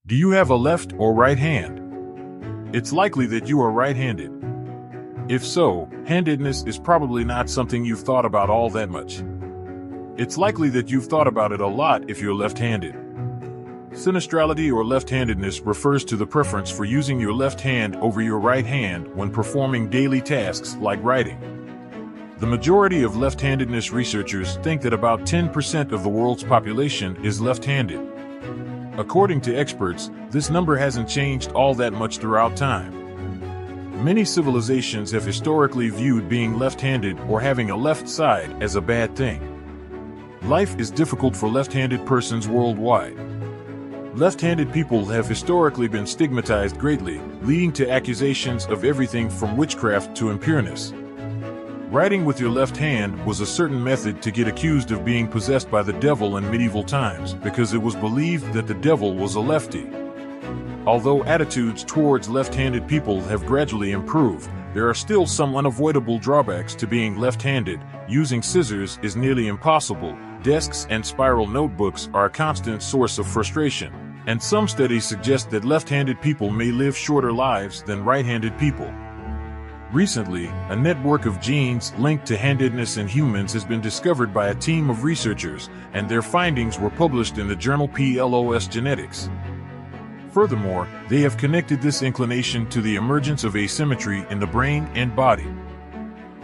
Do you have a left or right hand? It's likely that you are right-handed. If so, handedness is probably not something you've thought about all that much. It's likely that you've thought about it a lot if you're left-handed. Sinistrality or left-handedness refers to the preference for using your left hand over your right hand when performing daily tasks like writing. The majority of left-handedness researchers think that about 10% of the world's population is left-handed. According to experts, this number hasn't changed all that much throughout time. Many civilizations have historically viewed being left-handed or having a left side as a bad thing. Life is difficult for left-handed persons worldwide. Left-handed people have historically been stigmatized greatly, leading to accusations of everything from witchcraft to impureness. Writing with your left hand was a certain method to get accused of being possessed by the devil in medieval times because it was believed that the devil was a lefty. Although attitudes towards left-handed people have gradually improved, there are still some unavoidable drawbacks to being left-handed. Using scissors is nearly impossible. Desks and spiral notebooks are a constant source of frustration, and some studies suggest that left-handed people may live shorter lives than right-handed people. Recently, a network of genes linked to handedness in humans has been discovered by a team of researchers, and their findings were published in the journal PLOS Genetics. Furthermore, they have connected this inclination to the emergence of asymmetry in the brain and body.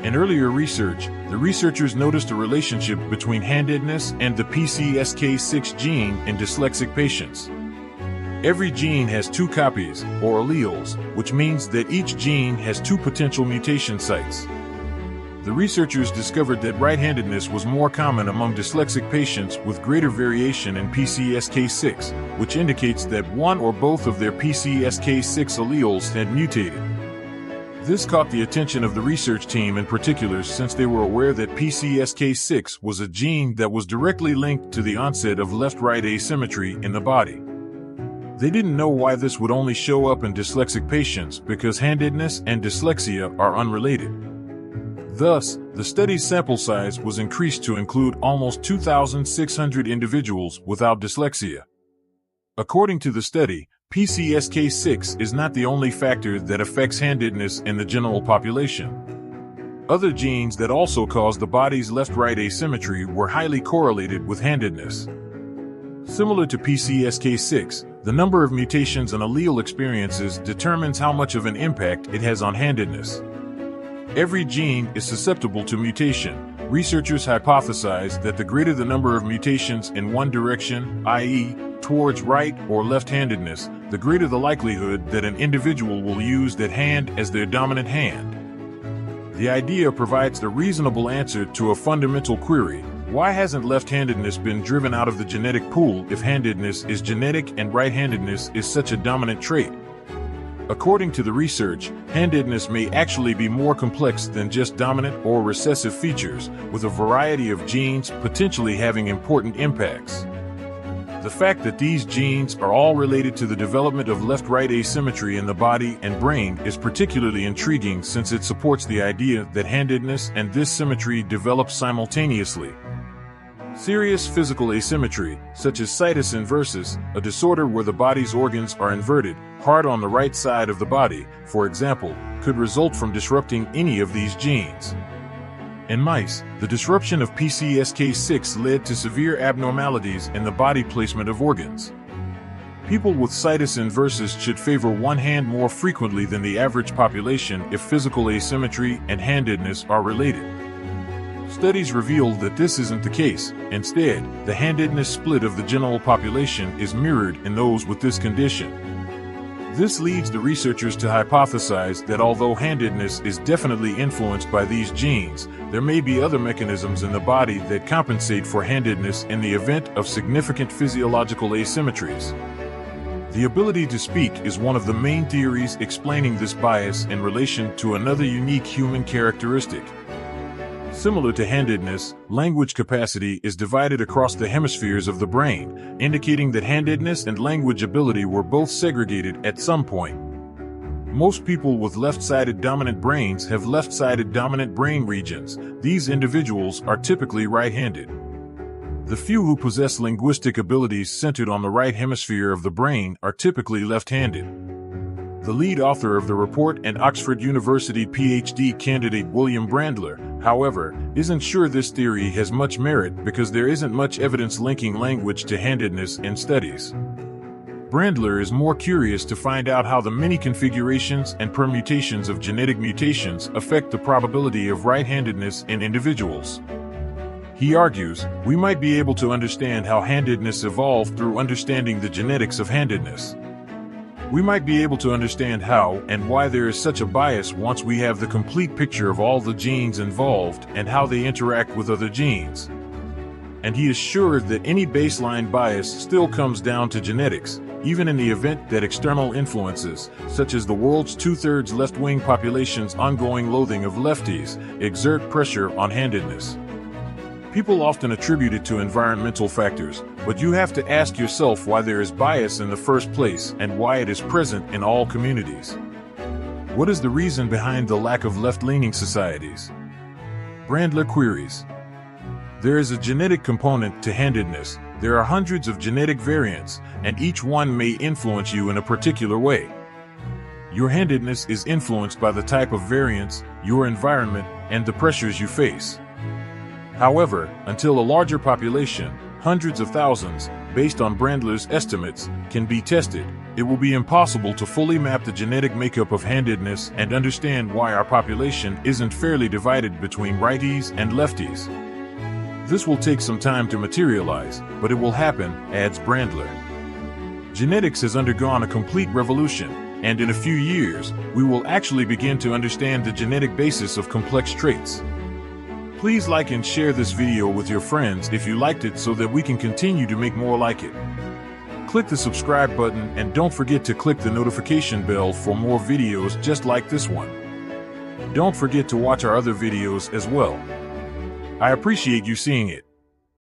In earlier research, the researchers noticed a relationship between handedness and the PCSK6 gene in dyslexic patients. Every gene has two copies, or alleles, which means that each gene has two potential mutation sites. The researchers discovered that right-handedness was more common among dyslexic patients with greater variation in PCSK6, which indicates that one or both of their PCSK6 alleles had mutated. This caught the attention of the research team in particular since they were aware that PCSK6 was a gene that was directly linked to the onset of left-right asymmetry in the body. They didn't know why this would only show up in dyslexic patients because handedness and dyslexia are unrelated. Thus, the study's sample size was increased to include almost 2,600 individuals without dyslexia. According to the study, PCSK6 is not the only factor that affects handedness in the general population. Other genes that also cause the body's left-right asymmetry were highly correlated with handedness. Similar to PCSK6, the number of mutations an allele experiences determines how much of an impact it has on handedness. Every gene is susceptible to mutation. Researchers hypothesize that the greater the number of mutations in one direction, i.e., towards right or left-handedness, the greater the likelihood that an individual will use that hand as their dominant hand. The idea provides the reasonable answer to a fundamental query: why hasn't left-handedness been driven out of the genetic pool if handedness is genetic and right-handedness is such a dominant trait? According to the research, handedness may actually be more complex than just dominant or recessive features, with a variety of genes potentially having important impacts. The fact that these genes are all related to the development of left-right asymmetry in the body and brain is particularly intriguing since it supports the idea that handedness and this symmetry develop simultaneously. Serious physical asymmetry, such as situs inversus, a disorder where the body's organs are inverted, hard on the right side of the body, for example, could result from disrupting any of these genes. In mice, the disruption of PCSK6 led to severe abnormalities in the body placement of organs. People with situs inversus should favor one hand more frequently than the average population if physical asymmetry and handedness are related. Studies reveal that this isn't the case. Instead, the handedness split of the general population is mirrored in those with this condition. This leads the researchers to hypothesize that although handedness is definitely influenced by these genes, there may be other mechanisms in the body that compensate for handedness in the event of significant physiological asymmetries. The ability to speak is one of the main theories explaining this bias in relation to another unique human characteristic. Similar to handedness, language capacity is divided across the hemispheres of the brain, indicating that handedness and language ability were both segregated at some point. Most people with left-sided dominant brains have left-sided dominant brain regions. These individuals are typically right-handed. The few who possess linguistic abilities centered on the right hemisphere of the brain are typically left-handed. The lead author of the report and Oxford University PhD candidate William Brandler, however, isn't sure this theory has much merit because there isn't much evidence linking language to handedness in studies. Brandler is more curious to find out how the many configurations and permutations of genetic mutations affect the probability of right-handedness in individuals. He argues, we might be able to understand how handedness evolved through understanding the genetics of handedness. We might be able to understand how and why there is such a bias once we have the complete picture of all the genes involved and how they interact with other genes. And he is sure that any baseline bias still comes down to genetics, even in the event that external influences, such as the world's 2/3 left-wing population's ongoing loathing of lefties, exert pressure on handedness. People often attribute it to environmental factors, but you have to ask yourself why there is bias in the first place and why it is present in all communities. What is the reason behind the lack of left-leaning societies? Brandler queries. There is a genetic component to handedness. There are hundreds of genetic variants, and each one may influence you in a particular way. Your handedness is influenced by the type of variants, your environment, and the pressures you face. However, until a larger population, hundreds of thousands, based on Brandler's estimates, can be tested, it will be impossible to fully map the genetic makeup of handedness and understand why our population isn't fairly divided between righties and lefties. This will take some time to materialize, but it will happen, adds Brandler. Genetics has undergone a complete revolution, and in a few years, we will actually begin to understand the genetic basis of complex traits. Please like and share this video with your friends if you liked it so that we can continue to make more like it. Click the subscribe button and don't forget to click the notification bell for more videos just like this one. Don't forget to watch our other videos as well. I appreciate you seeing it.